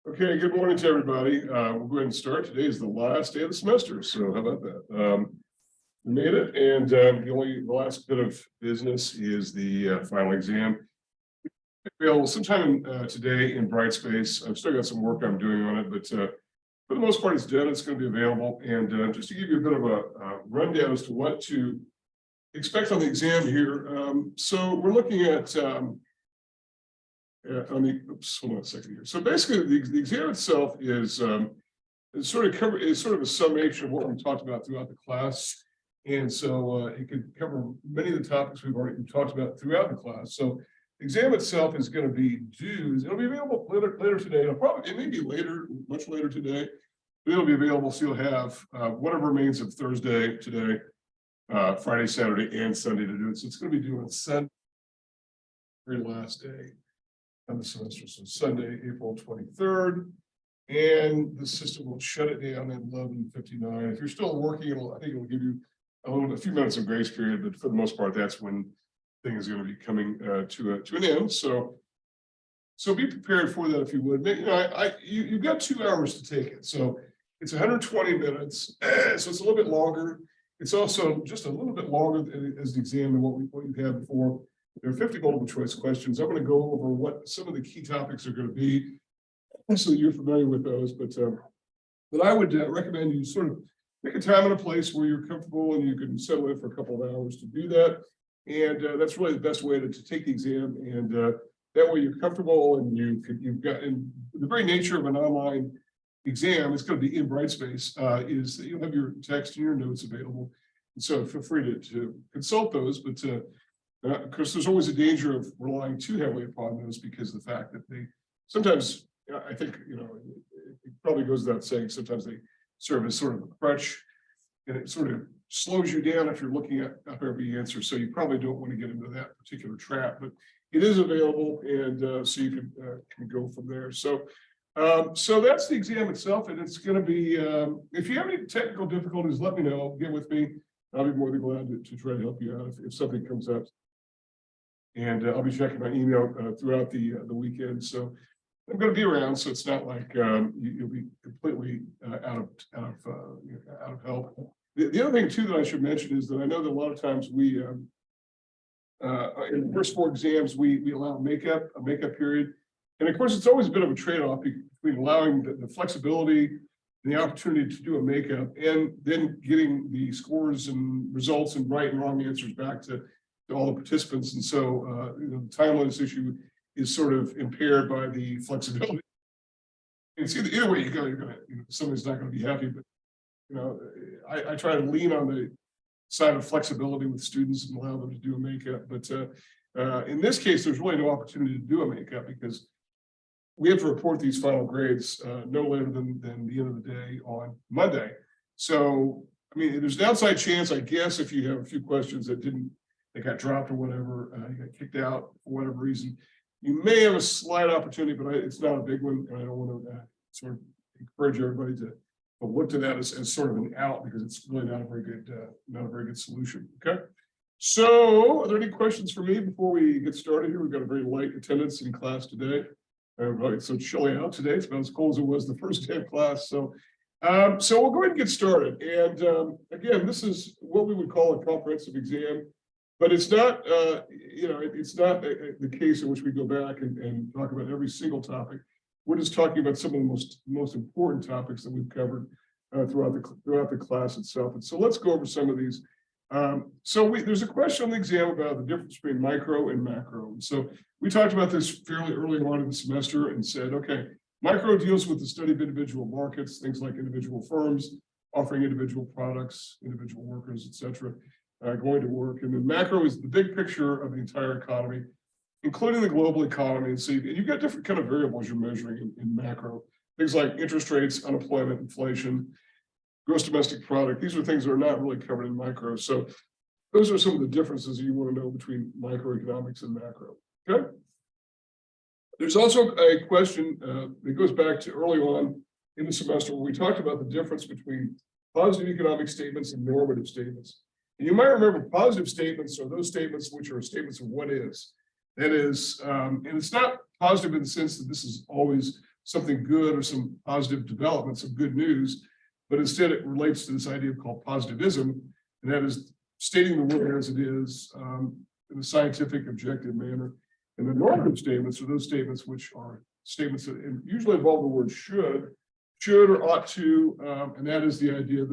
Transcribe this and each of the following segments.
Okay, good morning to everybody. We'll go ahead and start. Today is the last day of the semester, so how about that? We made it, and the last bit of business is the final exam. Available sometime today in Brightspace. I've still got some work I'm doing on it, but for the most part, it's done. It's going to be available. And just to give you a bit of a rundown as to what to expect on the exam here. So we're looking at hold on a second here. So basically, the exam itself is sort of a summation of what we talked about throughout the class, and so it could cover many of the topics we've already talked about throughout the class. So the exam itself is going to be due. It'll be available later today. It may be later, much later today. But it'll be available, so you'll have whatever remains of Thursday, today, Friday, Saturday, and Sunday to do it. So it's going to be due on Sunday, very last day of the semester, so Sunday, April 23rd, and the system will shut it down at 11:59. If you're still working, I think it'll give you a few minutes of grace period, but for the most part, that's when things are going to be coming to an end. So be prepared for that if you would. You've got 2 hours to take it, so it's 120 minutes, so it's a little bit longer. It's also just a little bit longer as the exam than what you've had before. There are 50 multiple choice questions. I'm going to go over what some of the key topics are going to be, so you're familiar with those. But I would recommend you sort of pick a time and a place where you're comfortable and you can settle in for a couple of hours to do that. And that's really the best way to take the exam. And that way you're comfortable and you've got, and the very nature of an online exam, it's going to be in Brightspace, is that you'll have your text and your notes available. And so feel free to consult those, but of course, there's always a danger of relying too heavily upon those because of the fact that they sometimes, I think, it probably goes without saying, sometimes they serve as sort of a crutch and it sort of slows you down if you're looking up every answer. So you probably don't want to get into that particular trap, but it is available, and so you can go from there. So that's the exam itself, and it's going to be, if you have any technical difficulties, let me know, get with me. I'll be more than glad to try to help you out if something comes up. And I'll be checking my email throughout the weekend. So I'm going to be around, so it's not like you'll be completely out of help. The other thing too that I should mention is that I know that a lot of times we in the first 4 exams we allow a makeup period, and of course it's always a bit of a trade-off between allowing the flexibility and the opportunity to do a makeup and then getting the scores and results and right and wrong answers back to all the participants. And so the timeliness issue is sort of impaired by the flexibility. It's either way you go, you're gonna, somebody's not going to be happy, but I try to lean on the side of flexibility with students and allow them to do a makeup. But in this case, there's really no opportunity to do a makeup because we have to report these final grades no later than the end of the day on Monday. So, I mean, there's a downside chance, I guess, if you have a few questions that got dropped or whatever, you got kicked out for whatever reason, you may have a slight opportunity, but it's not a big one. And I don't want to sort of encourage everybody to look to that as sort of an out, because it's really not a very good solution. Okay. So are there any questions for me before we get started here? We've got a very light attendance in class today. It's so chilly out today. It's about as cold as it was the first day of class. So we'll go ahead and get started. And again, this is what we would call a comprehensive exam, but it's not, it's not the case in which we go back and talk about every single topic. We're just talking about some of the most important topics that we've covered throughout the class itself. And so let's go over some of these. There's a question on the exam about the difference between micro and macro. So we talked about this fairly early on in the semester and said, okay, micro deals with the study of individual markets, things like individual firms offering individual products, individual workers, et cetera, going to work. And then macro is the big picture of the entire economy, including the global economy. And so you've got different kind of variables you're measuring in macro, things like interest rates, unemployment, inflation, gross domestic product. These are things that are not really covered in micro. So those are some of the differences you want to know between microeconomics and macro. Okay. There's also a question that goes back to early on in the semester where we talked about the difference between positive economic statements and normative statements. And you might remember positive statements are those statements which are statements of what is. That is, and it's not positive in the sense that this is always something good or some positive development, some good news, but instead it relates to this idea called positivism, and that is stating the world as it is in a scientific, objective manner. And the normative statements are those statements which are statements that usually involve the word should or ought to, and that is the idea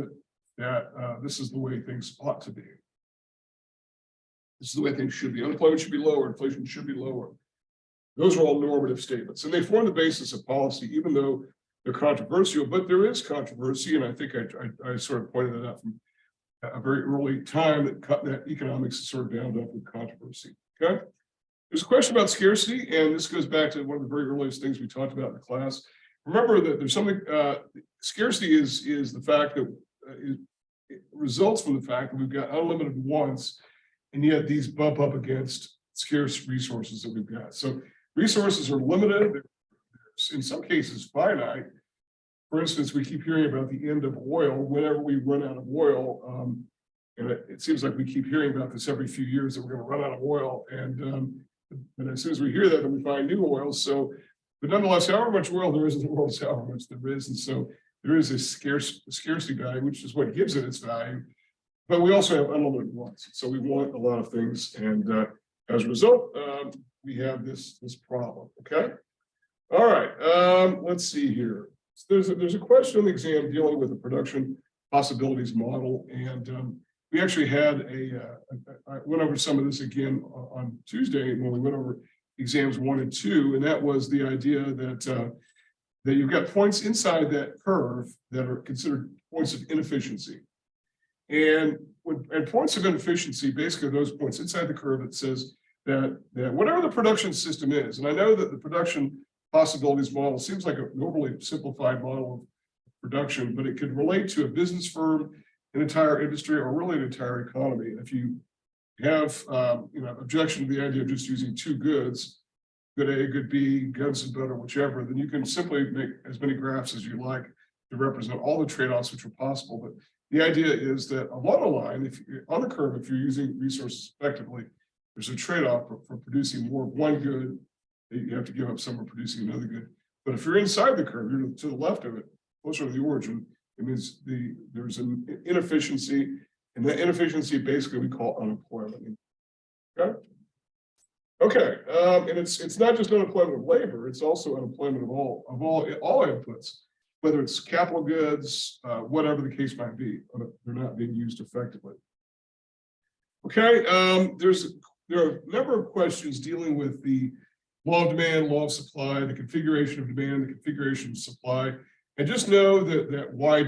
that this is the way things ought to be. This is the way things should be. Unemployment should be lower, inflation should be lower. Those are all normative statements, and they form the basis of policy, even though they're controversial. But there is controversy, and I think I sort of pointed that out from a very early time that economics is sort of bound up with controversy. Okay, there's a question about scarcity, and this goes back to one of the very earliest things we talked about in the class. Remember that there's something. Scarcity is the fact that it results from the fact that we've got unlimited wants, and yet these bump up against scarce resources that we've got. So resources are limited. They're in some cases finite. For instance, we keep hearing about the end of oil. Whenever we run out of oil, and it seems like we keep hearing about this every few years that we're going to run out of oil. And as soon as we hear that, then we find new oil. So, but nonetheless, however much oil there is in the world is however much there is. And so there is a scarcity value, which is what gives it its value. But we also have unlimited wants. So we want a lot of things. And as a result, we have this problem. Okay. All right. Let's see here. So there's a question on the exam dealing with the production possibilities model. And we actually had I went over some of this again on Tuesday when we went over exams 1 and 2. And that was the idea that you've got points inside that curve that are considered points of inefficiency. And points of inefficiency, basically those points inside the curve that says that whatever the production system is, and I know that the production possibilities model seems like an overly simplified model of production, but it could relate to a business firm, an entire industry, or really an entire economy. And if you have objection to the idea of just using two goods, good A, good B, guns and butter, whichever, then you can simply make as many graphs as you like to represent all the trade-offs which are possible. But the idea is that along the line, if you're on the curve, if you're using resources effectively, there's a trade-off for producing more of one good. You have to give up some for producing another good. But if you're inside the curve, you're to the left of it, closer to the origin, it means there's an inefficiency, and that inefficiency basically we call unemployment. Okay. Okay, and it's not just unemployment of labor; it's also unemployment of all inputs, whether it's capital goods, whatever the case might be. They're not being used effectively. Okay, there are a number of questions dealing with the law of demand, law of supply, the configuration of demand, the configuration of supply, and just know that why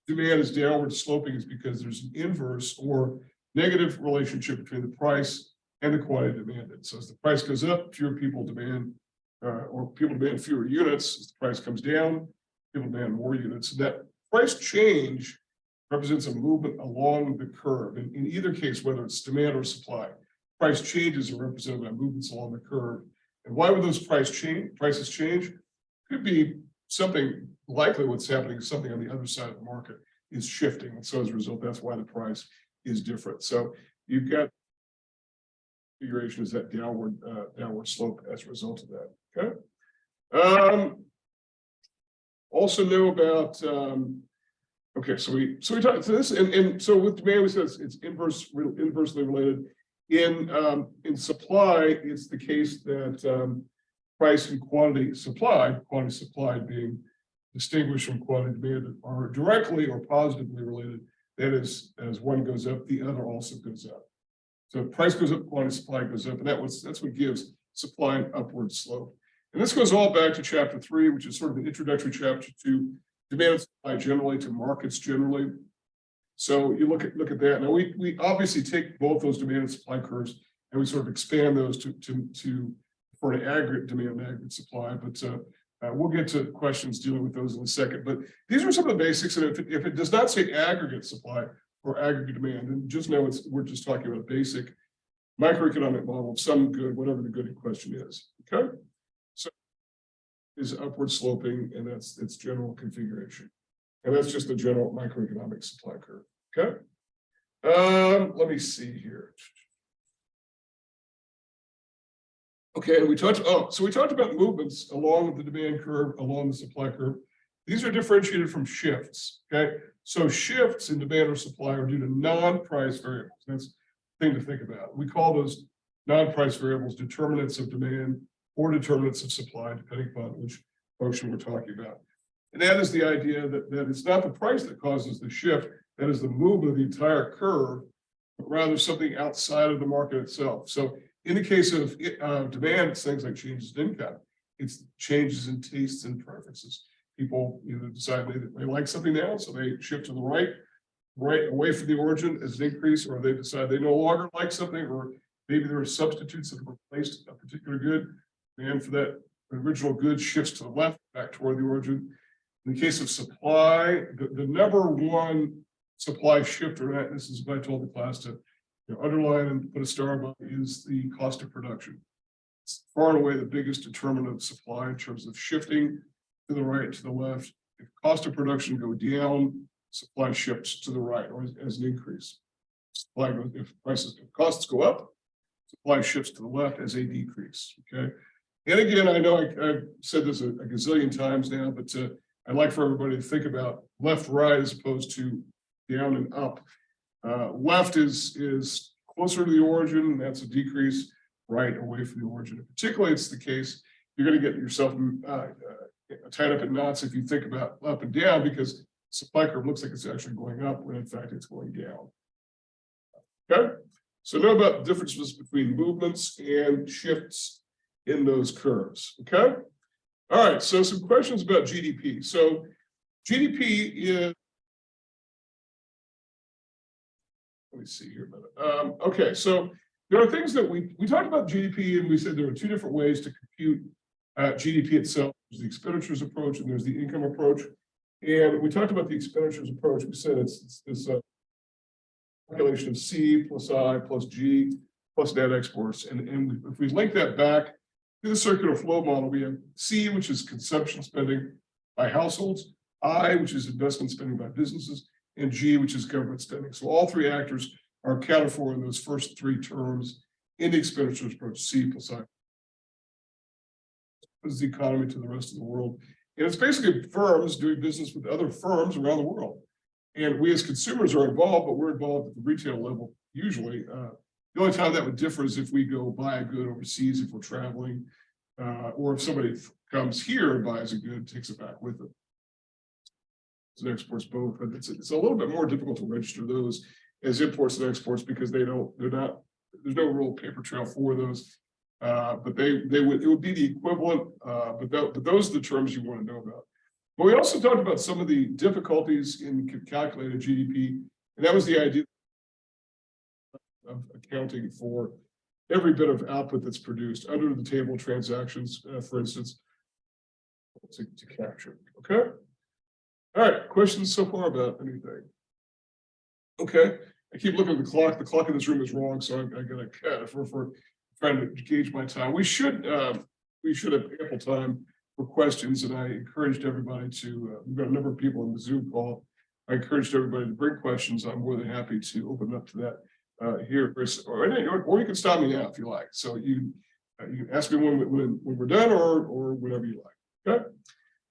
demand is downward sloping is because there's an inverse or negative relationship between the price and the quantity demanded. So as the price goes up, fewer people demand, or people demand fewer units. As the price comes down, people demand more units. And that price change represents a movement along the curve. In either case, whether it's demand or supply, price changes are represented by movements along the curve. And why would those prices change? Could be something likely what's happening, something on the other side of the market is shifting. And so as a result, that's why the price is different. So you've got configuration is that downward slope as a result of that. Okay. Also know about okay, so we talked to this, and so with demand, we said it's inversely related. In supply, it's the case that price and quantity supplied being distinguished from quantity demanded, are directly or positively related. That is, as one goes up, the other also goes up. So price goes up, quantity supply goes up, and that's what gives supply an upward slope. And this goes all back to chapter 3, which is sort of an introductory chapter to demand and supply generally, to markets generally. So you look at that. Now we obviously take both those demand and supply curves and we sort of expand those for an aggregate demand and aggregate supply. But we'll get to questions dealing with those in a second. But these are some of the basics. And if it does not say aggregate supply or aggregate demand, then just know we're just talking about a basic microeconomic model of some good, whatever the good in question is. Okay. So is upward sloping, and that's its general configuration. And that's just the general microeconomic supply curve. Okay. Let me see here. Okay, and we talked about movements along the demand curve, along the supply curve. These are differentiated from shifts. Okay, so shifts in demand or supply are due to non-price variables. That's the thing to think about. We call those non-price variables determinants of demand or determinants of supply, depending upon which function we're talking about. And that is the idea that it's not the price that causes the shift, that is the movement of the entire curve, but rather something outside of the market itself. So in the case of demand, it's things like changes in income. It's changes in tastes and preferences. People either decide they like something now, so they shift to the right away from the origin as an increase, or they decide they no longer like something, or maybe there are substitutes that have replaced a particular good, and for that original good shifts to the left, back toward the origin. In the case of supply, the number one supply shifter, and this is what I told the class to underline and put a star above, is the cost of production. It's far and away the biggest determinant of supply in terms of shifting to the right, to the left. If cost of production go down, supply shifts to the right, or as an increase. Supply goes, if costs go up, supply shifts to the left as a decrease. Okay. And again, I know I've said this a gazillion times now, but I'd like for everybody to think about left, right, as opposed to down and up. Left is closer to the origin, that's a decrease. Right, away from the origin. Particularly, it's the case you're going to get yourself tied up in knots if you think about up and down, because supply curve looks like it's actually going up when in fact it's going down. Okay, so know about the differences between movements and shifts in those curves. Okay, all right. So some questions about GDP. So GDP is. Let me see here a minute. Okay, so there are things that we talked about GDP, and we said there are two different ways to compute GDP itself. There's the expenditures approach and there's the income approach. And we talked about the expenditures approach. We said it's this calculation of C plus I plus G plus net exports. And if we link that back to the circular flow model, we have C, which is consumption spending by households, I, which is investment spending by businesses, and G, which is government spending. So all three actors are accounted for in those first three terms in the expenditures approach, C plus I. This is the economy to the rest of the world. And it's basically firms doing business with other firms around the world. And we as consumers are involved, but we're involved at the retail level usually. The only time that would differ is if we go buy a good overseas, if we're traveling, or if somebody comes here and buys a good, takes it back with them. And exports both, but it's a little bit more difficult to register those as imports and exports because there's no real paper trail for those. But it would be the equivalent, but those are the terms you want to know about. But we also talked about some of the difficulties in calculating GDP, and that was the idea of accounting for every bit of output that's produced under the table transactions, for instance, to capture. Okay. All right, questions so far about anything? Okay, I keep looking at the clock. The clock in this room is wrong, so I got to cut for trying to gauge my time. We should have ample time for questions, and I encouraged everybody to. We've got a number of people on the Zoom call. I encouraged everybody to bring questions. I'm more than happy to open up to that here, Chris, or you can stop me now if you like. So you can ask me when we're done, or whenever you like. Okay.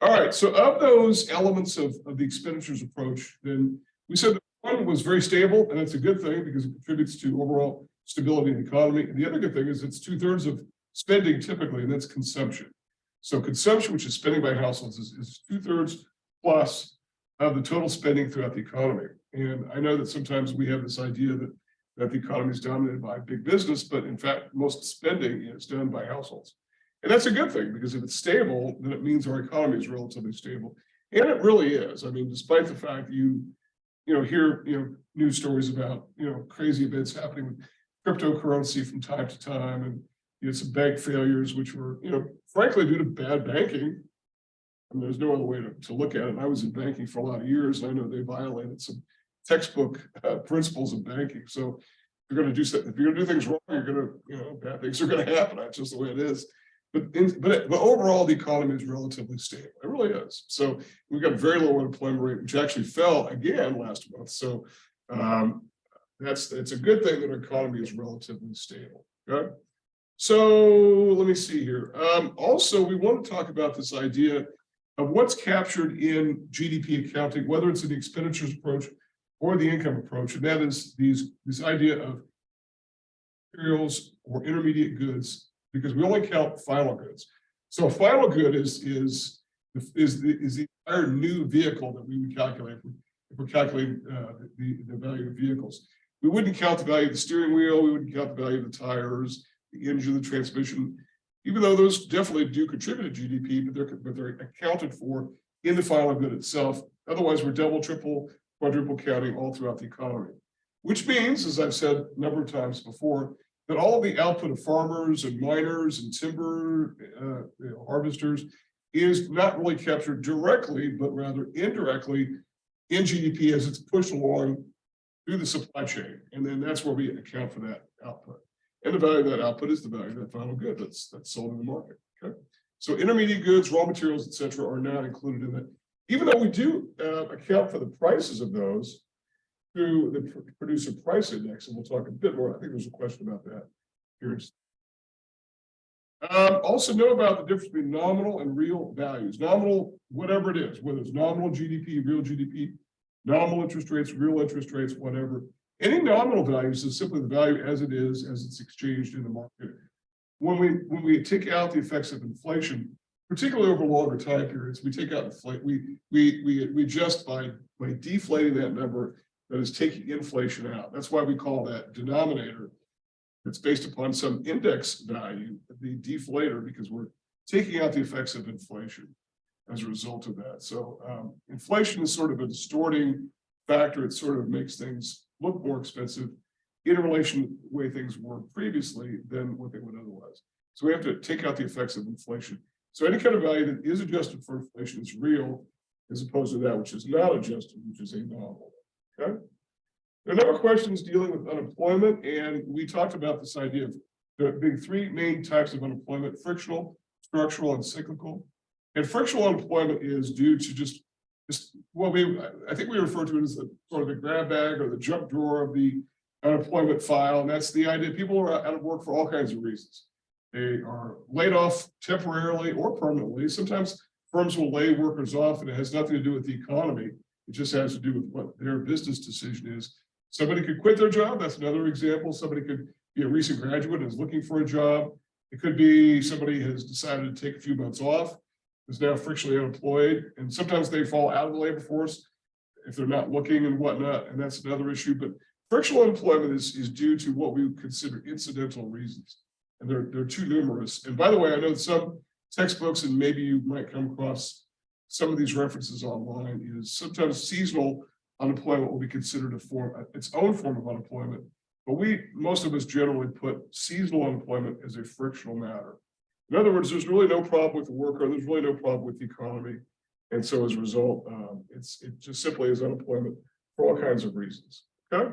All right, so of those elements of the expenditures approach, then we said that one was very stable, and that's a good thing because it contributes to overall stability in the economy. And the other good thing is it's 2/3 of spending typically, and that's consumption. So consumption, which is spending by households, is 2/3 plus of the total spending throughout the economy. And I know that sometimes we have this idea that the economy is dominated by big business, but in fact, most spending is done by households. And that's a good thing because if it's stable, then it means our economy is relatively stable. And it really is. I mean, despite the fact you hear news stories about crazy events happening with cryptocurrency from time to time, and some bank failures, which were frankly due to bad banking. And there's no other way to look at it. And I was in banking for a lot of years, and I know they violated some textbook principles of banking. So if you're going to do things wrong, you're going to bad things are going to happen. That's just the way it is. But overall, the economy is relatively stable. It really is. So we've got a very low unemployment rate, which actually fell again last month. So it's a good thing that our economy is relatively stable. Okay. So let me see here. Also, we want to talk about this idea of what's captured in GDP accounting, whether it's in the expenditures approach or the income approach, and that is this idea of materials or intermediate goods, because we only count final goods. So a final good is the entire new vehicle that we would calculate if we're calculating the value of vehicles. We wouldn't count the value of the steering wheel. We wouldn't count the value of the tires, the engine, the transmission, even though those definitely do contribute to GDP, but they're accounted for in the final good itself. Otherwise, we're double, triple, quadruple counting all throughout the economy, which means, as I've said a number of times before, that all the output of farmers and miners and timber harvesters is not really captured directly, but rather indirectly in GDP as it's pushed along through the supply chain. And then that's where we account for that output. And the value of that output is the value of that final good that's sold in the market. Okay. So intermediate goods, raw materials, et cetera, are not included in it, even though we do account for the prices of those through the producer price index. And we'll talk a bit more. I think there's a question about that here. Also know about the difference between nominal and real values. Nominal, whatever it is, whether it's nominal GDP, real GDP, nominal interest rates, real interest rates, whatever. Any nominal values is simply the value as it is, as it's exchanged in the market. When we take out the effects of inflation, particularly over longer time periods, we take out inflation. We adjust by deflating that number that is taking inflation out. That's why we call that denominator. It's based upon some index value, the deflator, because we're taking out the effects of inflation as a result of that. So inflation is sort of a distorting factor. It sort of makes things look more expensive in relation to the way things were previously than what they would otherwise. So we have to take out the effects of inflation. So any kind of value that is adjusted for inflation is real, as opposed to that which is not adjusted, which is a nominal. Okay. There are a number of questions dealing with unemployment, and we talked about this idea of there being three main types of unemployment: frictional, structural, and cyclical. And frictional unemployment is due to just well, I think we refer to it as the sort of the grab bag or the junk drawer of the unemployment file. And that's the idea. People are out of work for all kinds of reasons. They are laid off temporarily or permanently. Sometimes firms will lay workers off, and it has nothing to do with the economy. It just has to do with what their business decision is. Somebody could quit their job. That's another example. Somebody could be a recent graduate and is looking for a job. It could be somebody has decided to take a few months off, is now frictionally unemployed, and sometimes they fall out of the labor force if they're not looking and whatnot, and that's another issue. But frictional unemployment is due to what we would consider incidental reasons, and they're too numerous. And by the way, I know some textbooks, and maybe you might come across some of these references online, is sometimes seasonal unemployment will be considered its own form of unemployment, but most of us generally put seasonal unemployment as a frictional matter. In other words, there's really no problem with the worker, there's really no problem with the economy, and so as a result, it just simply is unemployment for all kinds of reasons. Okay,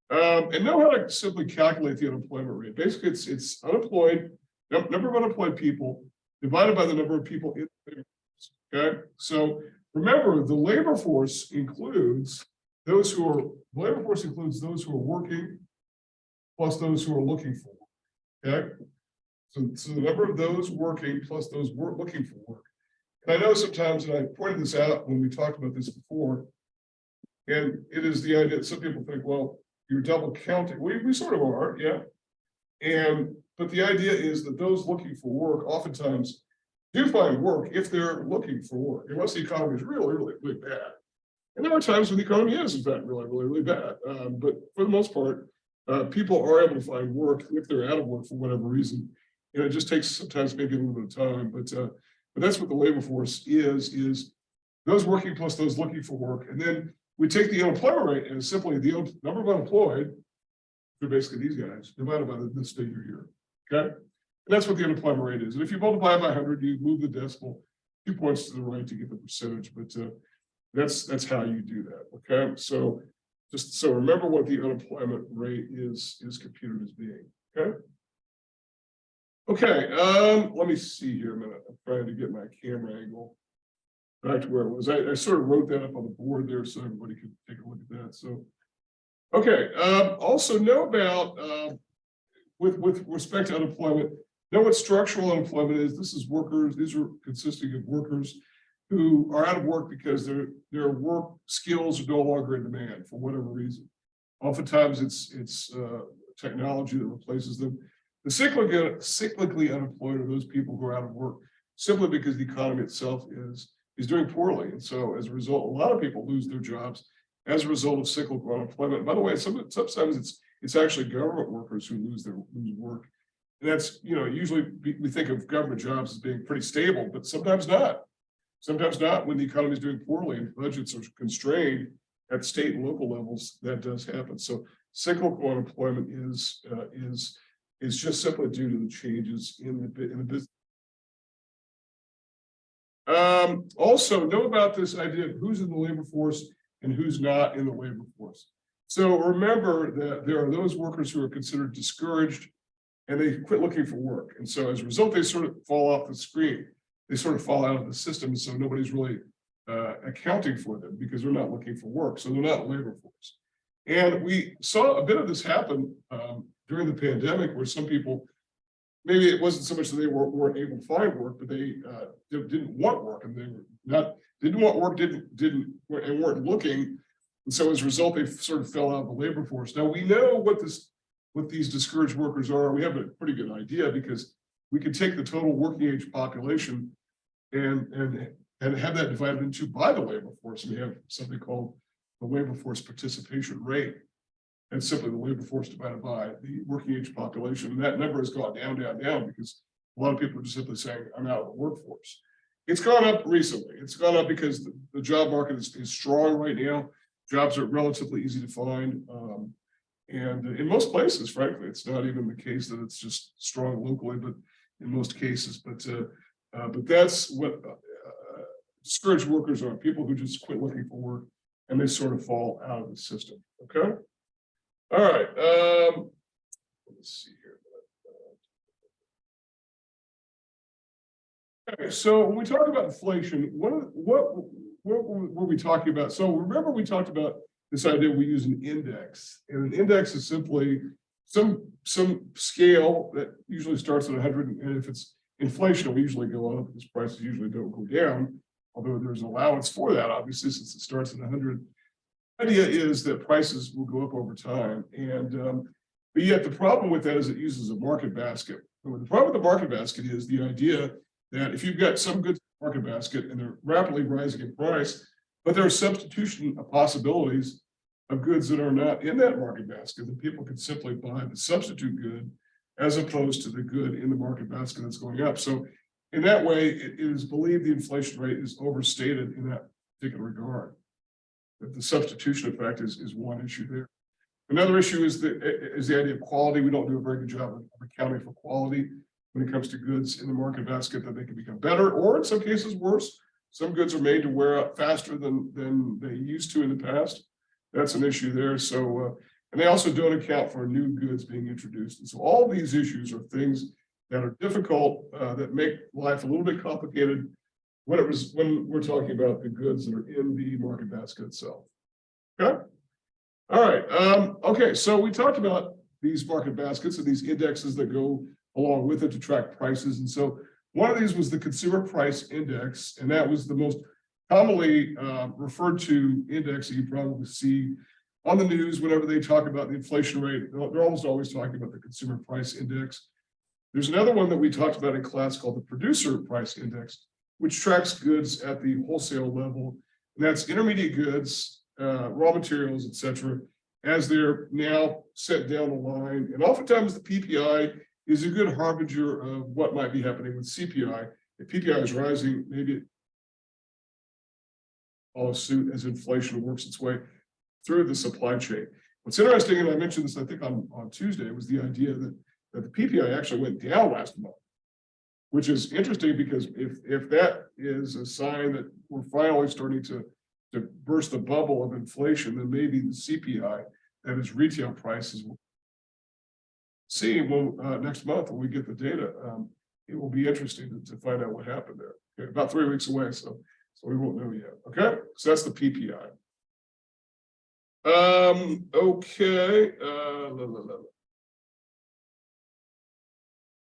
and know how to simply calculate the unemployment rate. Basically, it's unemployed, number of unemployed people divided by the number of people in the labor force. Okay, so remember, the labor force includes those who are working plus those who are looking for work. Okay, so the number of those working plus those looking for work. And I know sometimes, and I pointed this out when we talked about this before, and it is the idea that some people think, well, you're double counting. We sort of are, yeah. But the idea is that those looking for work oftentimes do find work if they're looking for work, unless the economy is really, really, really bad. And there are times when the economy is, in fact, really, really, really bad. But for the most part, people are able to find work if they're out of work for whatever reason. And it just takes sometimes maybe a little bit of time. But that's what the labor force is those working plus those looking for work. And then we take the unemployment rate as simply the number of unemployed, they're basically these guys, divided by this figure here. Okay. And that's what the unemployment rate is. And if you multiply it by 100, you move the decimal 2 points to the right to get the percentage. But that's how you do that. Okay. So just so remember what the unemployment rate is computed as being. Okay. Okay. Let me see here a minute. I'm trying to get my camera angle back to where it was. I sort of wrote that up on the board there so everybody could take a look at that. So, okay. Also know about with respect to unemployment, know what structural unemployment is. This is workers. These are consisting of workers who are out of work because their work skills are no longer in demand for whatever reason. Oftentimes it's technology that replaces them. The cyclically unemployed are those people who are out of work simply because the economy itself is doing poorly. And so as a result, a lot of people lose their jobs as a result of cyclical unemployment. By the way, sometimes it's actually government workers who lose work. And that's, usually we think of government jobs as being pretty stable, but sometimes not. Sometimes not when the economy is doing poorly and budgets are constrained at state and local levels. That does happen. So cyclical unemployment is just simply due to the changes in the business. Also, know about this idea of who's in the labor force and who's not in the labor force. So remember that there are those workers who are considered discouraged and they quit looking for work. And so as a result, they sort of fall off the screen. They sort of fall out of the system. So nobody's really accounting for them because they're not looking for work. So they're not labor force. And we saw a bit of this happen during the pandemic where some people, maybe it wasn't so much that they weren't able to find work, but they didn't want work and they didn't want work, and weren't looking. And so as a result, they sort of fell out of the labor force. Now we know what these discouraged workers are. We have a pretty good idea because we can take the total working age population and have that divided into by the labor force. And we have something called the labor force participation rate. And simply the labor force divided by the working age population. And that number has gone down, down, down because a lot of people are just simply saying, I'm out of the workforce. It's gone up recently. It's gone up because the job market is strong right now. Jobs are relatively easy to find. And in most places, frankly, it's not even the case that it's just strong locally, but in most cases. But that's what discouraged workers are, people who just quit looking for work and they sort of fall out of the system. Okay. All right. Let's see here. Okay, so when we talk about inflation, what were we talking about? So remember we talked about this idea we use an index, and an index is simply some scale that usually starts at 100, and if it's inflation, we usually go up because prices usually don't go down, although there's an allowance for that, obviously, since it starts at 100. The idea is that prices will go up over time, and but yet the problem with that is it uses a market basket. And the problem with the market basket is the idea that if you've got some goods in the market basket and they're rapidly rising in price, but there are substitution possibilities of goods that are not in that market basket, that people can simply buy the substitute good as opposed to the good in the market basket that's going up. So in that way, it is believed the inflation rate is overstated in that particular regard. That the substitution effect is one issue there. Another issue is the idea of quality. We don't do a very good job of accounting for quality when it comes to goods in the market basket, that they can become better, or in some cases worse. Some goods are made to wear out faster than they used to in the past. That's an issue there. So, and they also don't account for new goods being introduced. And so all these issues are things that are difficult, that make life a little bit complicated when we're talking about the goods that are in the market basket itself. Okay. All right. Okay. So we talked about these market baskets and these indexes that go along with it to track prices. And so one of these was the consumer price index, and that was the most commonly referred to index that you probably see on the news whenever they talk about the inflation rate. They're almost always talking about the consumer price index. There's another one that we talked about in class called the producer price index, which tracks goods at the wholesale level. And that's intermediate goods, raw materials, et cetera, as they're now set down the line. And oftentimes the PPI is a good harbinger of what might be happening with CPI. If PPI is rising, maybe it follows suit as inflation works its way through the supply chain. What's interesting, and I mentioned this, I think on Tuesday, was the idea that the PPI actually went down last month, which is interesting because if that is a sign that we're finally starting to burst the bubble of inflation, then maybe the CPI, that is retail prices, will see next month when we get the data. It will be interesting to find out what happened there. Okay, about 3 weeks away, so we won't know yet. Okay, so that's the PPI. Okay.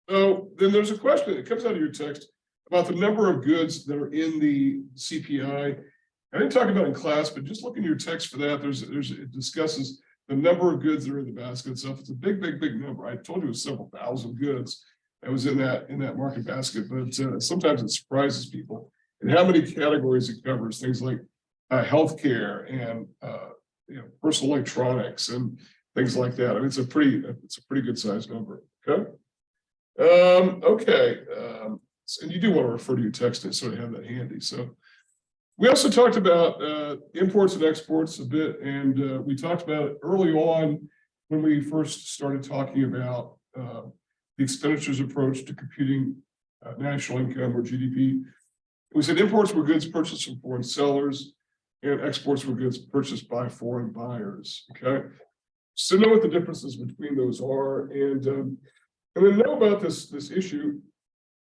So then there's a question that comes out of your text about the number of goods that are in the CPI. I didn't talk about it in class, but just look in your text for that. It discusses the number of goods that are in the basket itself. It's a big number. I told you it was several thousand goods that was in that market basket, but sometimes it surprises people and how many categories it covers. Things like healthcare and personal electronics and things like that. I mean, it's a pretty good sized number. Okay. And you do want to refer to your text and sort of have that handy. So we also talked about imports and exports a bit, and we talked about it early on when we first started talking about the expenditures approach to computing national income or GDP. We said imports were goods purchased from foreign sellers, and exports were goods purchased by foreign buyers. Okay, so know what the differences between those are, and then know about this issue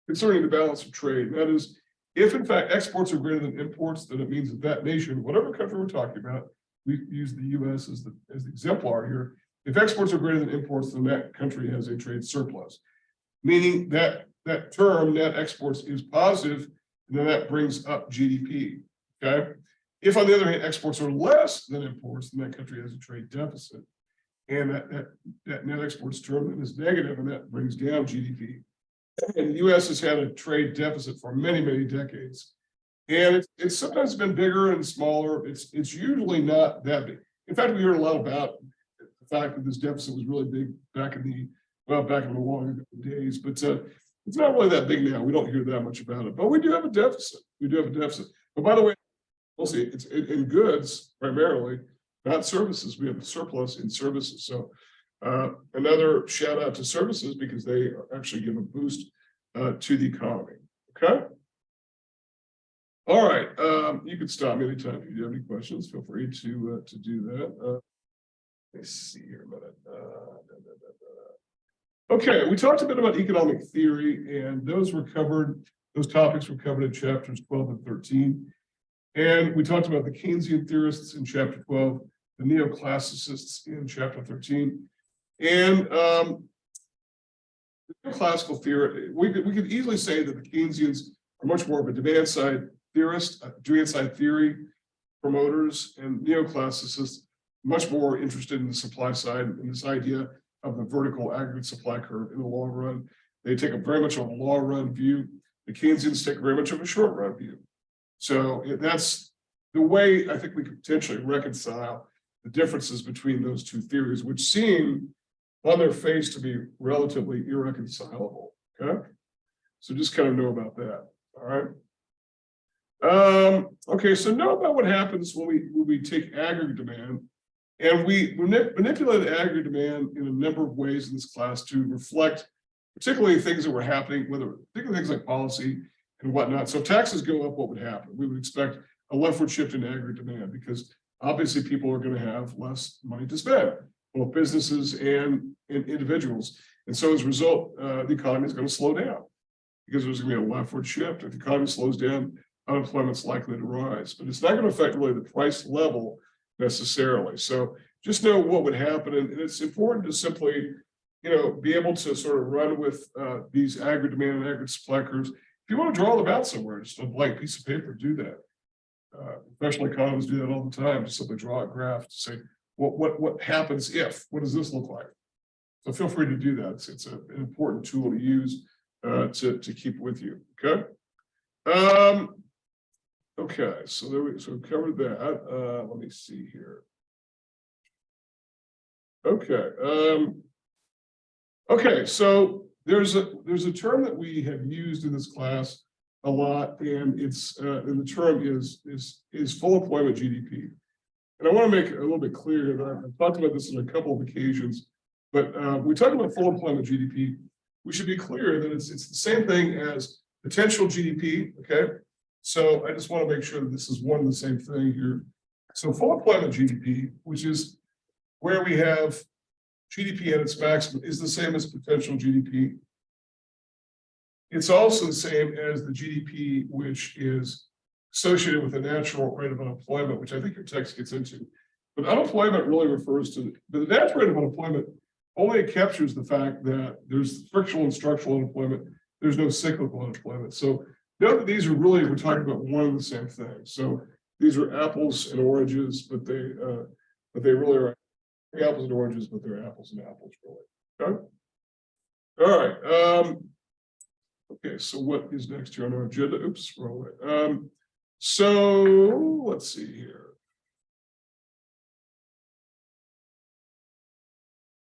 concerning the balance of trade. That is, if in fact exports are greater than imports, then it means that nation, whatever country we're talking about, we use the U.S. as the exemplar here. If exports are greater than imports, then that country has a trade surplus, meaning that term net exports is positive, and then that brings up GDP. Okay. If on the other hand exports are less than imports, then that country has a trade deficit, and that net exports term then is negative, and that brings down GDP. And the U.S. has had a trade deficit for many decades, and it's sometimes been bigger and smaller. It's usually not that big. In fact, we heard a lot about the fact that this deficit was really big back in the long days, but it's not really that big now. We don't hear that much about it, but we do have a deficit. But by the way, we'll see. It's in goods primarily, not services. We have a surplus in services. So another shout out to services because they actually give a boost to the economy. Okay. All right. You can stop me anytime if you have any questions. Feel free to do that. Let me see here a minute. Okay, we talked a bit about economic theory, and those topics were covered in chapters 12 and 13. And we talked about the Keynesian theorists in chapter 12, the neoclassicists in chapter 13. And the neoclassical theory, we could easily say that the Keynesians are much more of a demand side theorist, demand side theory promoters, and neoclassicists much more interested in the supply side and this idea of the vertical aggregate supply curve in the long run. They take very much of a long run view. The Keynesians take very much of a short run view. So that's the way I think we could potentially reconcile the differences between those two theories, which seem on their face to be relatively irreconcilable. Okay, so just kind of know about that. All right. Okay, so know about what happens when we take aggregate demand, and we manipulate aggregate demand in a number of ways in this class to reflect particularly things that were happening, particularly things like policy and whatnot. So if taxes go up, what would happen? We would expect a leftward shift in aggregate demand because obviously people are going to have less money to spend, both businesses and individuals. And so as a result, the economy is going to slow down because there's going to be a leftward shift. If the economy slows down, unemployment's likely to rise, but it's not going to affect really the price level necessarily. So just know what would happen. And it's important to simply, be able to sort of run with these aggregate demand and aggregate supply curves. If you want to draw them out somewhere, just a blank piece of paper, do that. Professional economists do that all the time. Just simply draw a graph to say, what happens if? What does this look like? So feel free to do that. It's an important tool to use to keep with you. Okay. Okay. So we covered that. Let me see here. Okay. Okay. So there's a term that we have used in this class a lot, and and the term is full employment GDP. And I want to make it a little bit clear that I've talked about this on a couple of occasions, but we talk about full employment GDP. We should be clear that it's the same thing as potential GDP. Okay, so I just want to make sure that this is one and the same thing here. So full employment GDP, which is where we have GDP at its maximum, is the same as potential GDP. It's also the same as the GDP, which is associated with the natural rate of unemployment, which I think your text gets into. But unemployment really refers to the natural rate of unemployment only captures the fact that there's frictional and structural unemployment. There's no cyclical unemployment. So note that these are really, we're talking about one and the same thing. So these are apples and oranges, but they really are apples and oranges, but they're apples and apples, really. Okay. All right. Okay, so what is next here on our agenda? Oops, wrong way. So let's see here.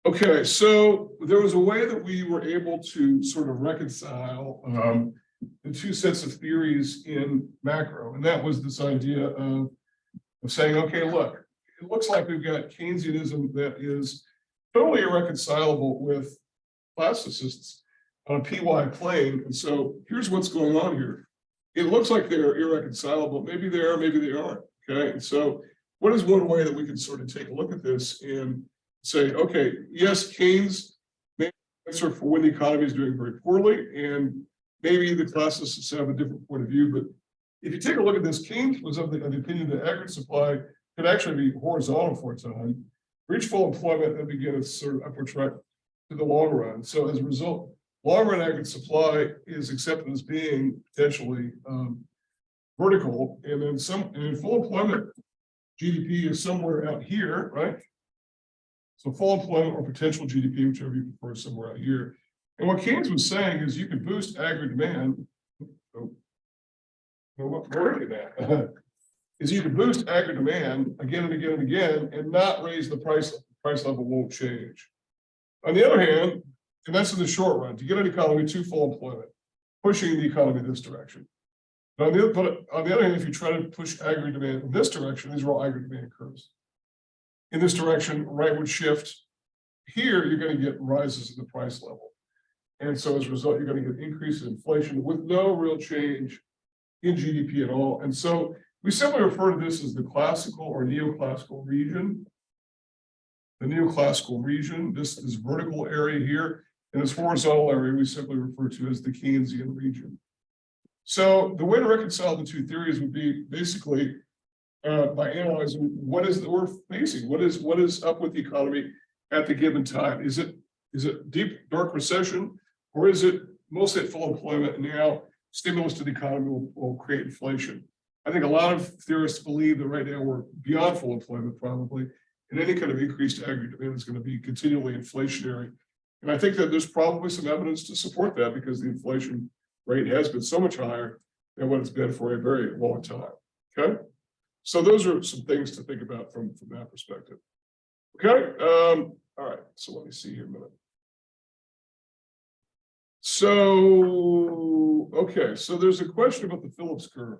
Okay, so there was a way that we were able to sort of reconcile the two sets of theories in macro, and that was this idea of saying, okay, look, it looks like we've got Keynesianism that is totally irreconcilable with classicists on a PY plane. And so here's what's going on here. It looks like they're irreconcilable. Maybe they are, maybe they aren't. Okay, and so what is one way that we can sort of take a look at this and say, okay, yes, Keynes may answer for when the economy is doing very poorly, and maybe the classicists have a different point of view. But if you take a look at this, Keynes was of the opinion that aggregate supply could actually be horizontal for a time, reach full employment, and begin its sort of upward track to the long run. So as a result, long run aggregate supply is accepted as being potentially vertical, and then in full employment, GDP is somewhere out here, right? So full employment or potential GDP, whichever you prefer, somewhere out here. And what Keynes was saying is you can boost aggregate demand. What more than that is you can boost aggregate demand again and again and again and not raise the price. The price level won't change. On the other hand, and that's in the short run, to get an economy to full employment, pushing the economy this direction. But on the other hand, if you try to push aggregate demand in this direction, these are all aggregate demand curves. In this direction, rightward shift. Here, you're going to get rises in the price level. And so as a result, you're going to get increases in inflation with no real change in GDP at all. And so we simply refer to this as the classical or neoclassical region. The neoclassical region, this vertical area here, and this horizontal area we simply refer to as the Keynesian region. So the way to reconcile the two theories would be basically by analyzing what is that we're facing, what is up with the economy at the given time. Is it deep dark recession, or is it mostly at full employment, and now stimulus to the economy will create inflation? I think a lot of theorists believe that right now we're beyond full employment probably, and any kind of increased aggregate demand is going to be continually inflationary. And I think that there's probably some evidence to support that because the inflation rate has been so much higher than what it's been for a very long time. Okay. So those are some things to think about from that perspective. Okay. All right. So let me see here a minute. So, okay. So there's a question about the Phillips curve.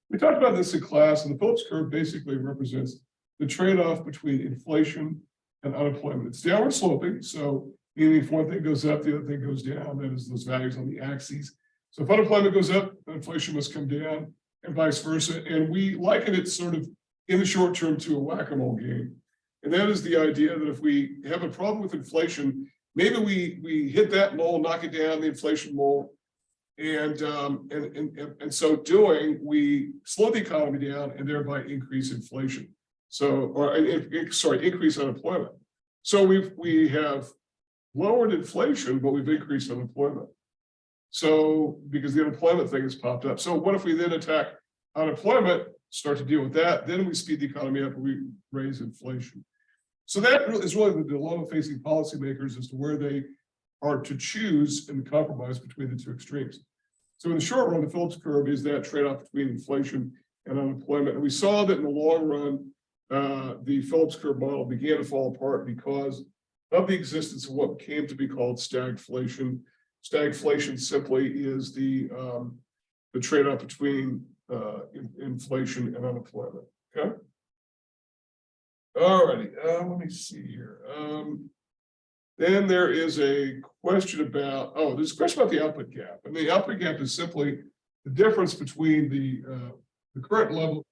We talked about this in class, and the Phillips curve basically represents the trade-off between inflation and unemployment. It's downward sloping. So meaning if one thing goes up, the other thing goes down. That is those values on the axes. So if unemployment goes up, inflation must come down, and vice versa. And we liken it sort of in the short term to a whack-a-mole game. And that is the idea that if we have a problem with inflation, maybe we hit that mole, knock it down, the inflation mole. And so doing, we slow the economy down and thereby increase inflation. So, increase unemployment. So we have lowered inflation, but we've increased unemployment. So because the unemployment thing has popped up. So what if we then attack unemployment, start to deal with that, then we speed the economy up and we raise inflation. So that is really the dilemma facing policymakers as to where they are to choose in the compromise between the two extremes. So in the short run, the Phillips curve is that trade-off between inflation and unemployment. And we saw that in the long run, the Phillips curve model began to fall apart because of the existence of what came to be called stagflation. Stagflation simply is the trade-off between inflation and unemployment. Okay. All righty. Let me see here. Then there is a question about, there's a question about the output gap. And the output gap is simply the difference between the current level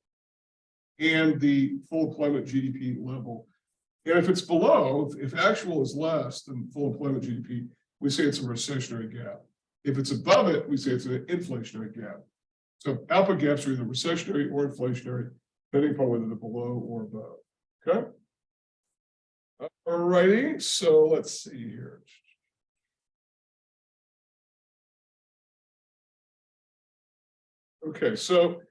and the full employment GDP level. And if it's below, if actual is less than full employment GDP, we say it's a recessionary gap. If it's above it, we say it's an inflationary gap. So output gaps are either recessionary or inflationary, depending upon whether they're below or above. Okay. All righty, so let's see here. Okay, so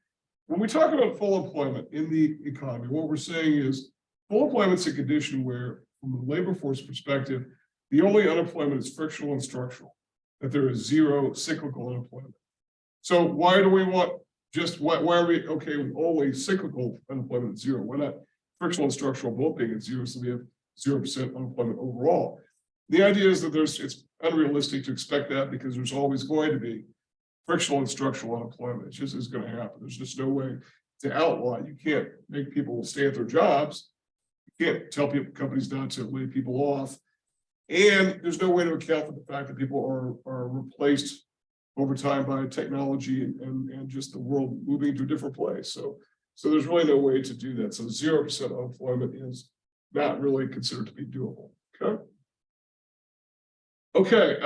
when we talk about full employment in the economy, what we're saying is full employment's a condition where, from a labor force perspective, the only unemployment is frictional and structural, that there is zero cyclical unemployment. So why do we want why are we okay with only cyclical unemployment at zero? Why not frictional and structural both being at zero, so we have 0% unemployment overall? The idea is that it's unrealistic to expect that because there's always going to be frictional and structural unemployment. It just is going to happen. There's just no way to outlaw. You can't make people stay at their jobs. You can't tell companies not to lay people off. And there's no way to account for the fact that people are replaced over time by technology and just the world moving to a different place. So there's really no way to do that. So 0% unemployment is not really considered to be doable. Okay. Okay.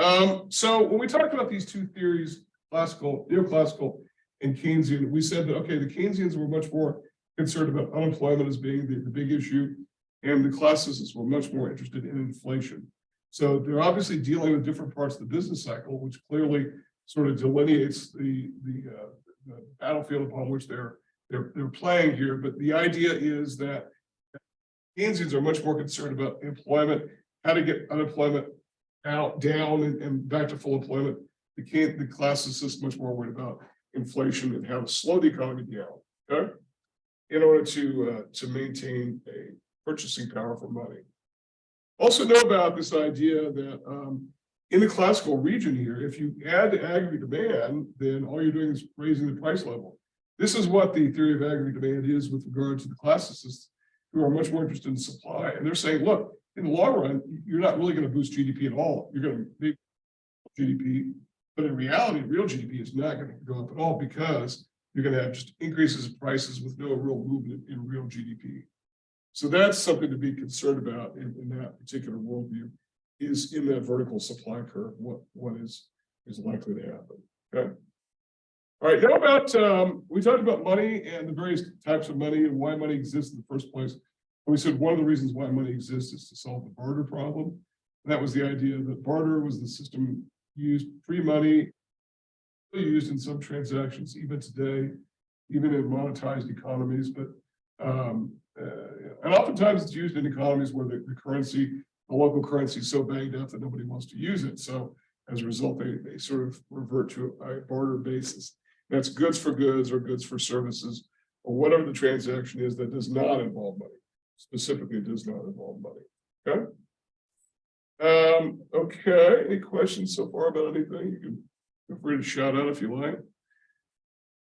So when we talked about these two theories, classical, neoclassical, and Keynesian, we said that, okay, the Keynesians were much more concerned about unemployment as being the big issue, and the classicists were much more interested in inflation. So they're obviously dealing with different parts of the business cycle, which clearly sort of delineates the battlefield upon which they're playing here. But the idea is that Keynesians are much more concerned about employment, how to get unemployment down and back to full employment. The classicists much more worried about inflation and how to slow the economy down, okay, in order to maintain a purchasing power for money. Also know about this idea that in the classical region here, if you add the aggregate demand, then all you're doing is raising the price level. This is what the theory of aggregate demand is with regard to the classicists, who are much more interested in supply. And they're saying, look, in the long run, you're not really going to boost GDP at all. You're going to make GDP, but in reality, real GDP is not going to go up at all because you're going to have just increases in prices with no real movement in real GDP. So that's something to be concerned about in that particular worldview, is in that vertical supply curve, what is likely to happen. Okay. All right, now about, we talked about money and the various types of money and why money exists in the first place. And we said one of the reasons why money exists is to solve the barter problem. And that was the idea that barter was the system used pre-money, used in some transactions, even today, even in monetized economies. But and oftentimes it's used in economies where the currency, the local currency is so banged up that nobody wants to use it. So as a result, they sort of revert to a barter basis. That's goods for goods or goods for services, or whatever the transaction is that does not involve money. Specifically, it does not involve money. Okay. Okay. Any questions so far about anything? You can feel free to shout out if you like.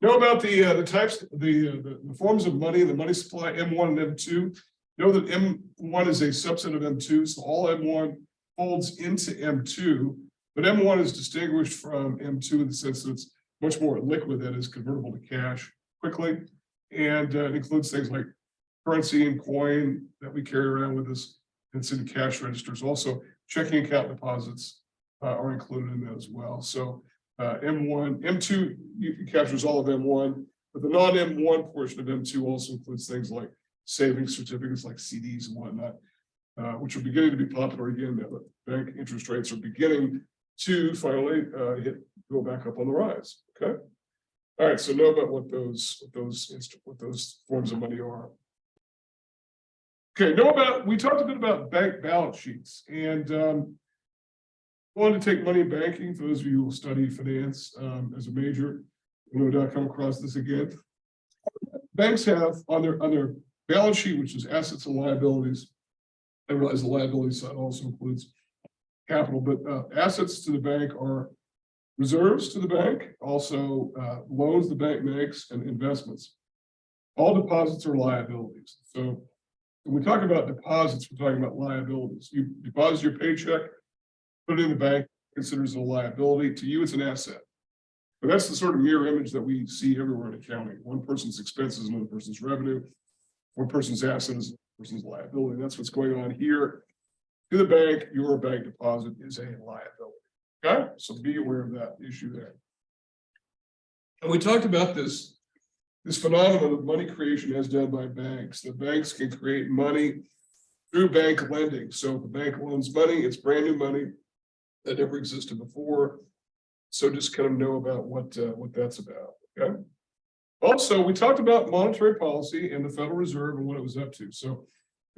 Know about the types, the forms of money, the money supply, M1 and M2. Know that M1 is a subset of M2, so all M1 folds into M2, but M1 is distinguished from M2 in the sense that it's much more liquid, that is convertible to cash quickly, and it includes things like currency and coin that we carry around with us. It's in cash registers. Also, checking account deposits are included in that as well. So M1, M2 captures all of M1, but the non-M1 portion of M2 also includes things like savings certificates like CDs and whatnot, which are beginning to be popular again. Now that bank interest rates are beginning to finally go back up on the rise. Okay. All right. So know about what those forms of money are. Okay. Know about, we talked a bit about bank balance sheets, and wanted to take money in banking. For those of you who will study finance as a major, no doubt come across this again. Banks have on their balance sheet, which is assets and liabilities. I realize the liability side also includes capital, but assets to the bank are reserves to the bank, also loans the bank makes, and investments. All deposits are liabilities. So when we talk about deposits, we're talking about liabilities. You deposit your paycheck, put it in the bank, considers it a liability. To you, it's an asset. But that's the sort of mirror image that we see everywhere in accounting. One person's expenses, another person's revenue. One person's asset is another person's liability. And that's what's going on here. To the bank, your bank deposit is a liability. Okay, so be aware of that issue there. And we talked about this phenomenon of money creation as done by banks. The banks can create money through bank lending. So if a bank loans money, it's brand new money that never existed before. So just kind of know about what that's about. Okay. Also, we talked about monetary policy and the Federal Reserve and what it was up to. So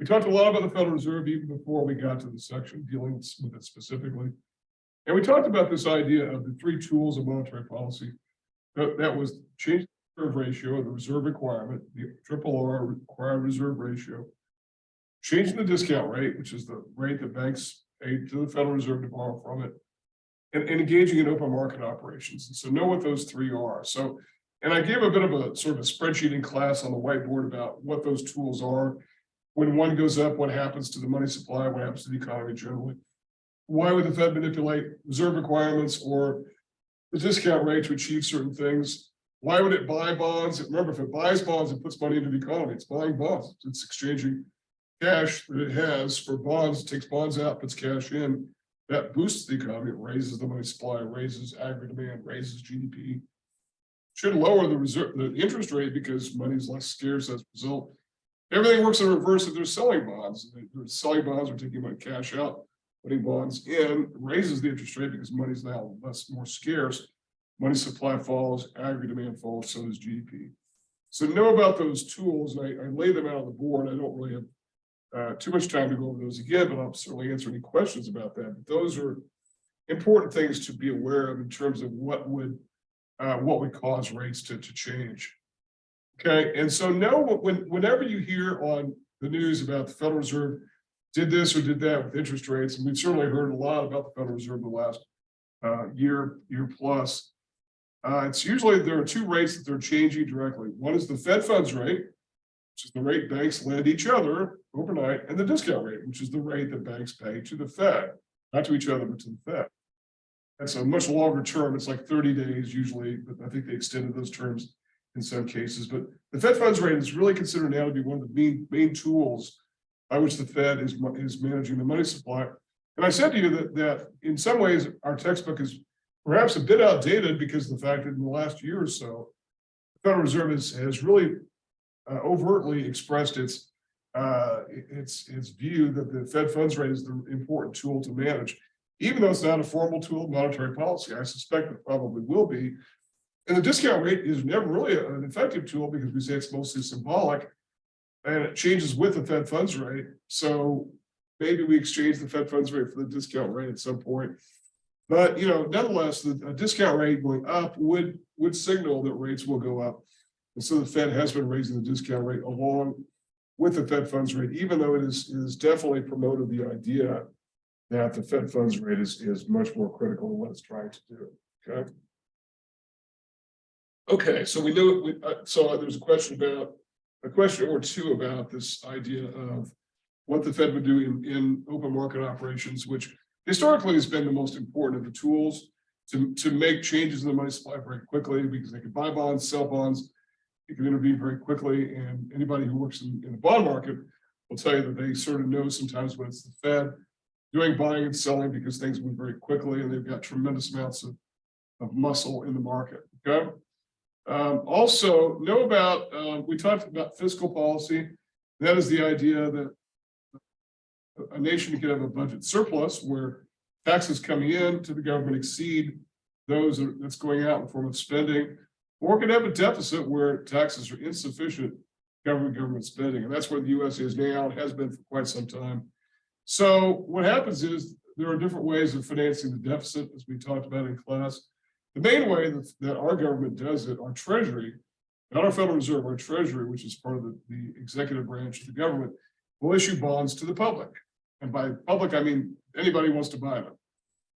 we talked a lot about the Federal Reserve even before we got to the section dealing with it specifically. And we talked about this idea of the three tools of monetary policy. That was change the reserve ratio, the reserve requirement, the RRR required reserve ratio, changing the discount rate, which is the rate that banks pay to the Federal Reserve to borrow from it, and engaging in open market operations. And so know what those three are. So, and I gave a bit of a sort of a spreadsheet in class on the whiteboard about what those tools are. When one goes up, what happens to the money supply, what happens to the economy generally. Why would the Fed manipulate reserve requirements or the discount rate to achieve certain things? Why would it buy bonds? Remember, if it buys bonds, it puts money into the economy. It's buying bonds. It's exchanging cash that it has for bonds, takes bonds out, puts cash in. That boosts the economy, it raises the money supply, raises aggregate demand, raises GDP. Should lower the interest rate because money is less scarce as a result. Everything works in reverse if they're selling bonds. They're selling bonds or taking money cash out, putting bonds in, raises the interest rate because money is now more scarce. Money supply falls, aggregate demand falls, so does GDP. So know about those tools. I lay them out on the board. I don't really have too much time to go over those again, but I'll certainly answer any questions about that. But those are important things to be aware of in terms of what would cause rates to change. Okay, and so know whenever you hear on the news about the Federal Reserve did this or did that with interest rates, and we've certainly heard a lot about the Federal Reserve the last year plus. It's usually there are two rates that they're changing directly. One is the Fed funds rate, which is the rate banks lend each other overnight, and the discount rate, which is the rate that banks pay to the Fed, not to each other, but to the Fed. That's a much longer term. It's like 30 days usually, but I think they extended those terms in some cases. But the Fed funds rate is really considered now to be one of the main tools by which the Fed is managing the money supply. And I said to you that in some ways our textbook is perhaps a bit outdated because of the fact that in the last year or so, the Federal Reserve has really overtly expressed its view that the Fed funds rate is the important tool to manage. Even though it's not a formal tool of monetary policy, I suspect it probably will be. And the discount rate is never really an effective tool because we say it's mostly symbolic and it changes with the Fed funds rate. So maybe we exchange the Fed funds rate for the discount rate at some point. But, nonetheless, the discount rate going up would signal that rates will go up. And so the Fed has been raising the discount rate along with the Fed funds rate, even though it is definitely promoted the idea that the Fed funds rate is much more critical than what it's trying to do. Okay. Okay, so we know. So there's a question or two about this idea of what the Fed would do in open market operations, which historically has been the most important of the tools to make changes in the money supply very quickly because they can buy bonds, sell bonds, you can intervene very quickly. And anybody who works in the bond market will tell you that they sort of know sometimes when it's the Fed doing buying and selling because things move very quickly and they've got tremendous amounts of muscle in the market. Okay. Also know about, we talked about fiscal policy. That is the idea that a nation can have a budget surplus where taxes coming in to the government exceed those that's going out in the form of spending, or can have a deficit where taxes are insufficient government spending. And that's where the US is now and has been for quite some time. So what happens is there are different ways of financing the deficit, as we talked about in class. The main way that our government does it, our Treasury, not our Federal Reserve, our Treasury, which is part of the executive branch of the government, will issue bonds to the public. And by public, I mean anybody who wants to buy them.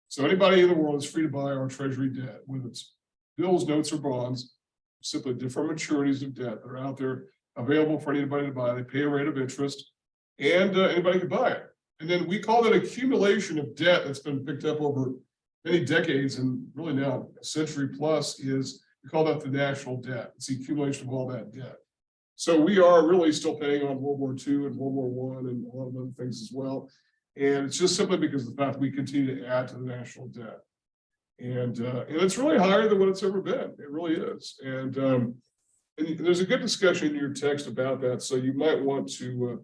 So anybody in the world is free to buy our Treasury debt, whether it's bills, notes, or bonds, simply different maturities of debt that are out there available for anybody to buy. They pay a rate of interest and anybody can buy it. And then we call that accumulation of debt that's been picked up over many decades and really now a century plus is, we call that the national debt. It's the accumulation of all that debt. So we are really still paying on World War II and World War I and a lot of other things as well. And it's just simply because of the fact that we continue to add to the national debt. And it's really higher than what it's ever been. It really is. And there's a good discussion in your text about that. So you might want to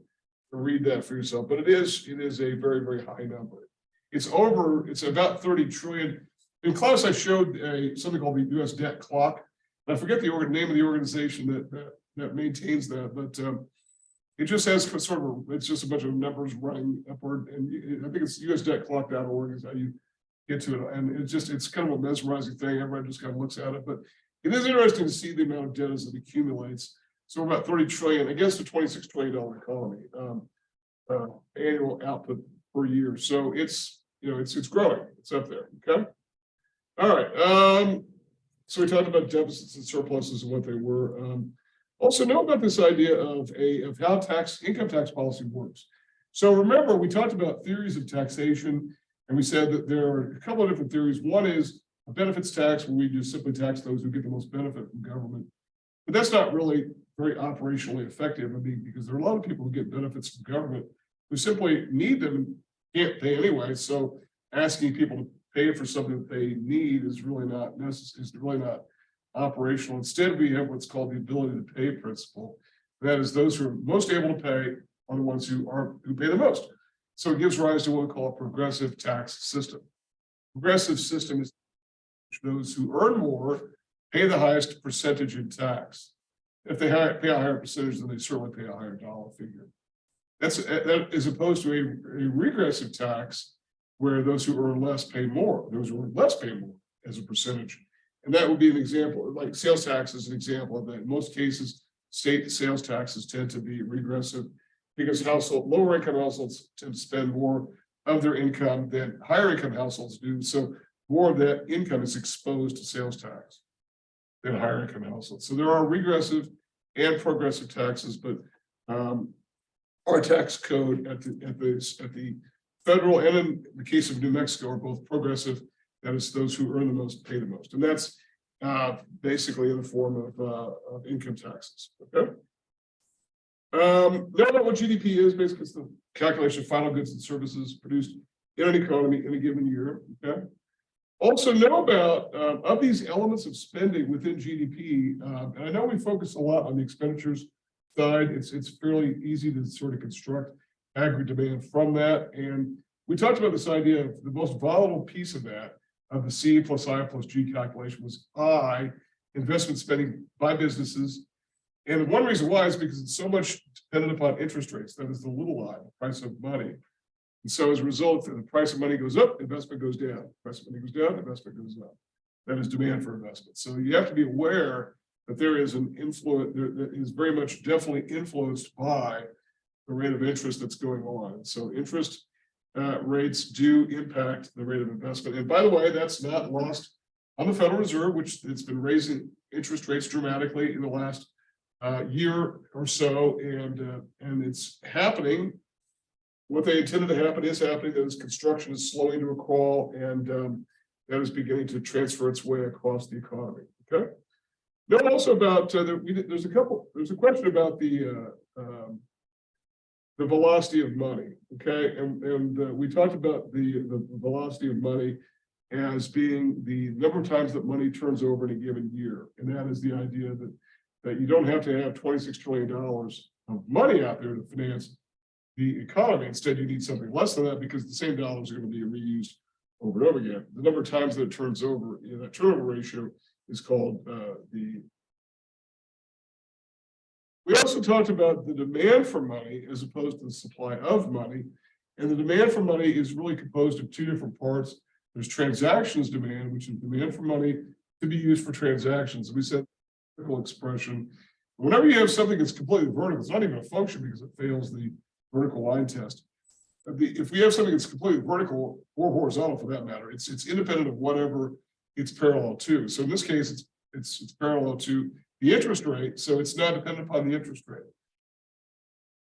read that for yourself, but it is a very, very high number. It's about 30 trillion. In class, I showed something called the US debt clock. I forget the name of the organization that maintains that, but it just has sort of it's just a bunch of numbers running upward, and I think it's usdebtclock.org is how you get to it, and it's kind of a mesmerizing thing. Everybody just kind of looks at it, but it is interesting to see the amount of debt as it accumulates. So we're about 30 trillion against a $26 trillion economy, annual output per year. So it's growing. It's up there. Okay. All right. So we talked about deficits and surpluses and what they were. Also know about this idea of how income tax policy works. So remember, we talked about theories of taxation, and we said that there are a couple of different theories. One is a benefits tax, where we just simply tax those who get the most benefit from government. But that's not really very operationally effective. I mean, because there are a lot of people who get benefits from government who simply need them and can't pay anyway. So asking people to pay for something that they need is really not necessary. Is really not operational. Instead, we have what's called the ability to pay principle. That is, those who are most able to pay are the ones who pay the most. So it gives rise to what we call a progressive tax system. Progressive system is those who earn more pay the highest percentage in tax. If they pay a higher percentage, then they certainly pay a higher dollar figure. That is opposed to a regressive tax, where those who earn less pay more. Those who earn less pay more as a percentage. And that would be an example, like sales tax is an example of that. In most cases, state sales taxes tend to be regressive because lower income households tend to spend more of their income than higher income households do. So more of that income is exposed to sales tax than higher income households. So there are regressive and progressive taxes, but our tax code at the federal and in the case of New Mexico are both progressive. That is, those who earn the most pay the most, and that's basically in the form of income taxes. Okay. Know about what GDP is. Basically, it's the calculation of final goods and services produced in an economy in a given year. Okay. Also know about of these elements of spending within GDP, and I know we focus a lot on the expenditures side. It's fairly easy to sort of construct aggregate demand from that, and we talked about this idea of the most volatile piece of that, of the C plus I plus G calculation, was I, investment spending by businesses. And one reason why is because it's so much dependent upon interest rates. That is the little I, the price of money. And so as a result, if the price of money goes up, investment goes down. The price of money goes down, investment goes up. That is demand for investment. So you have to be aware that there is an influence that is very much definitely influenced by the rate of interest that's going on. So interest rates do impact the rate of investment. And by the way, that's not lost on the Federal Reserve, which it's been raising interest rates dramatically in the last year or so, and it's happening. What they intended to happen is happening. That is, construction is slowing to a crawl, and that is beginning to transfer its way across the economy. Okay. Know also about there's a question about the velocity of money. Okay, and we talked about the velocity of money as being the number of times that money turns over in a given year, and that is the idea that you don't have to have $26 trillion of money out there to finance the economy. Instead, you need something less than that, because the same dollars are going to be reused over and over again. The number of times that it turns over, that turnover ratio is called the. We also talked about the demand for money as opposed to the supply of money. And the demand for money is really composed of two different parts. There's transactions demand, which is demand for money to be used for transactions. We said vertical expression. Whenever you have something that's completely vertical, it's not even a function because it fails the vertical line test. If we have something that's completely vertical or horizontal, for that matter, it's independent of whatever it's parallel to. So in this case, it's parallel to the interest rate, so it's not dependent upon the interest rate.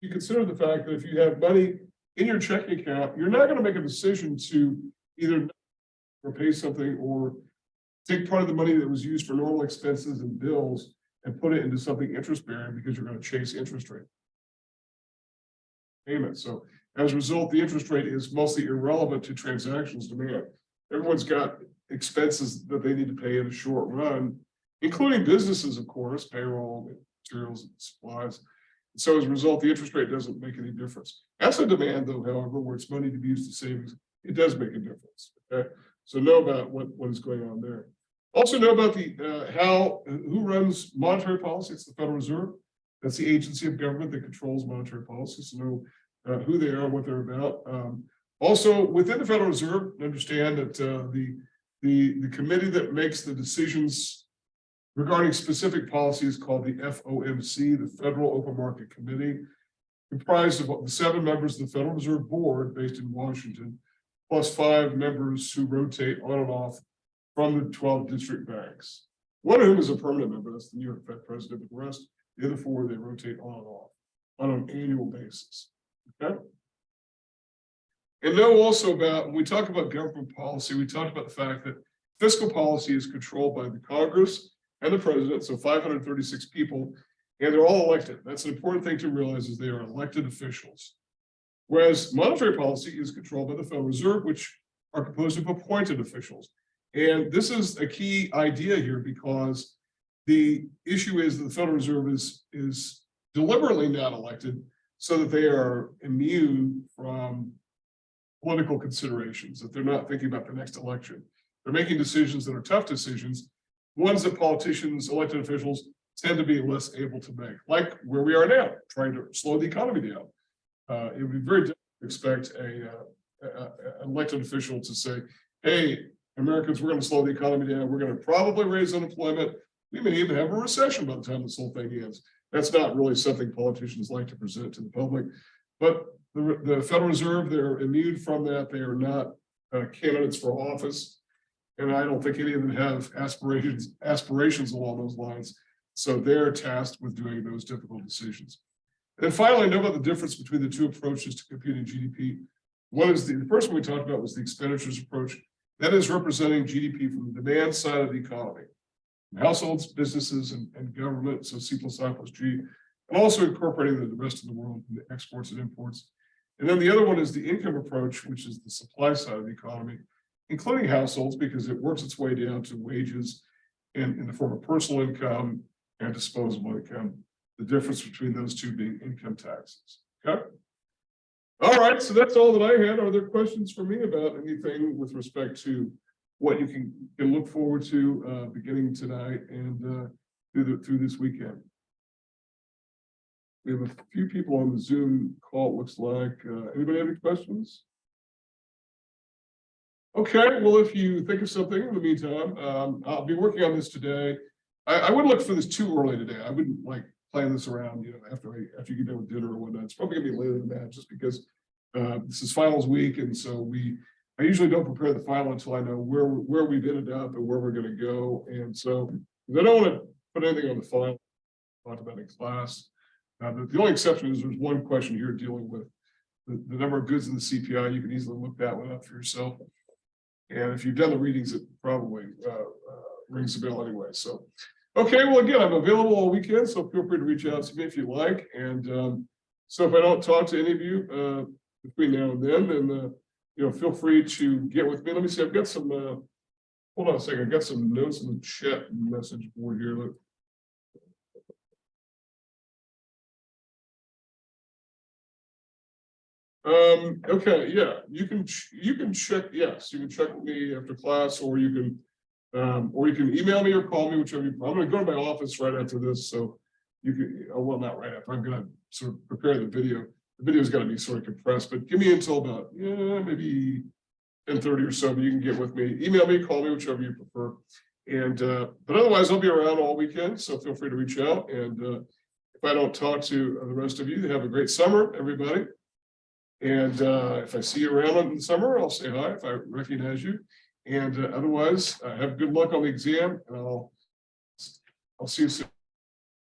You consider the fact that if you have money in your checking account, you're not going to make a decision to either pay something or take part of the money that was used for normal expenses and bills and put it into something interest bearing, because you're going to chase interest rate payments. So as a result, the interest rate is mostly irrelevant to transactions demand. Everyone's got expenses that they need to pay in a short run, including businesses, of course, payroll, materials, and supplies. So as a result, the interest rate doesn't make any difference. Asset demand, though, however, where it's money to be used to savings, it does make a difference. Okay, so know about what is going on there. Also know about the who runs monetary policy. It's the Federal Reserve. That's the agency of government that controls monetary policy. So know who they are, what they're about. Also, within the Federal Reserve, understand that the committee that makes the decisions regarding specific policies called the FOMC, the Federal Open Market Committee, comprised of the 7 members of the Federal Reserve Board based in Washington, plus 5 members who rotate on and off from the 12 district banks. One of whom is a permanent member, that's the New York Fed president, but the rest, the other 4, they rotate on and off on an annual basis. Okay. And know also about, when we talk about government policy, we talked about the fact that fiscal policy is controlled by the Congress and the president, so 536 people, and they're all elected. That's an important thing to realize, is they are elected officials. Whereas monetary policy is controlled by the Federal Reserve, which are composed of appointed officials. And this is a key idea here, because the issue is that the Federal Reserve is deliberately not elected so that they are immune from political considerations, that they're not thinking about the next election. They're making decisions that are tough decisions, ones that politicians, elected officials tend to be less able to make, like where we are now, trying to slow the economy down. It would be very difficult to expect an elected official to say, hey, Americans, we're going to slow the economy down. We're going to probably raise unemployment. We may even have a recession by the time this whole thing ends. That's not really something politicians like to present to the public. But the Federal Reserve, they're immune from that. They are not candidates for office. And I don't think any of them have aspirations along those lines. So they're tasked with doing those difficult decisions. And then finally, know about the difference between the 2 approaches to computing GDP. One is the first one we talked about was the expenditures approach. That is representing GDP from the demand side of the economy. Households, businesses, and government, so C plus I plus G, and also incorporating the rest of the world in the exports and imports. And then the other one is the income approach, which is the supply side of the economy, including households, because it works its way down to wages in the form of personal income and disposable income, the difference between those 2 being income taxes. Okay. All right, so that's all that I had. Are there questions for me about anything with respect to what you can look forward to beginning tonight and through this weekend? We have a few people on the Zoom call, it looks like. Anybody have any questions? Okay, well, if you think of something in the meantime, I'll be working on this today. I wouldn't look for this too early today. I wouldn't like plan this around, after you get done with dinner or whatnot. It's probably gonna be later than that, just because this is finals week, and so I usually don't prepare the final until I know where we've ended up and where we're going to go. And so I don't want to put anything on the final talk about in class. The only exception is there's one question here dealing with the number of goods in the CPI. You can easily look that one up for yourself. And if you've done the readings, it probably rings a bell anyway. So, okay, well, again, I'm available all weekend, so feel free to reach out to me if you like. And so if I don't talk to any of you between now and then feel free to get with me. Let me see, I've got some, hold on a second, I've got some notes in the chat message board here. Look. Okay, yeah, you can check, yes, you can check with me after class, or you can email me or call me, whichever I'm going to go to my office right after this, so you can, well, not right after, I'm going to sort of prepare the video. The video's got to be sort of compressed, but give me until about, maybe 10:30 or so, but you can get with me, email me, call me, whichever you prefer. And, but otherwise I'll be around all weekend, so feel free to reach out. And if I don't talk to the rest of you, have a great summer, everybody. And if I see you around in the summer, I'll say hi if I recognize you. And otherwise, have good luck on the exam, and I'll see you soon.